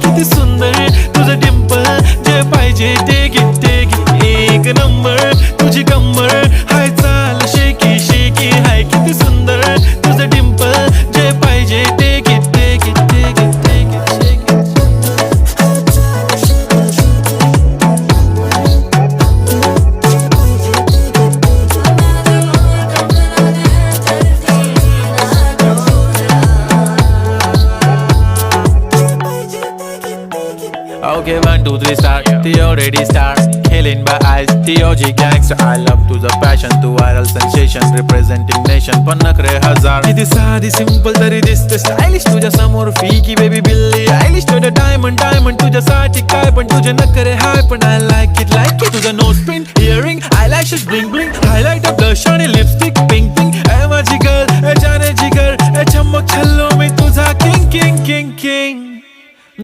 किती सुंदर तुझं डिंपल, जे पाहिजे ते घे एक नंबर तुझी कमर, हाय चाल शेकी शेकी, हाय किती सुंदर तुझं डिंपल, जे पाहिजे ते घे Okay, 1, 2, 3 start. The already start. Killing by eyes. The OG gangster. I love to the passion, to viral sensation, representing nation. पण नखरे हजार. किती साधी simple तरी दिसते stylish तुझ्या समोर फीकी baby बिल्ली. Stylish तुझं diamond तुझ्यासाठी काय पण तुझे नखरे हाय पण I like it. तुझं nose pin, earring, eyelashes bling bling, highlight of blush आणि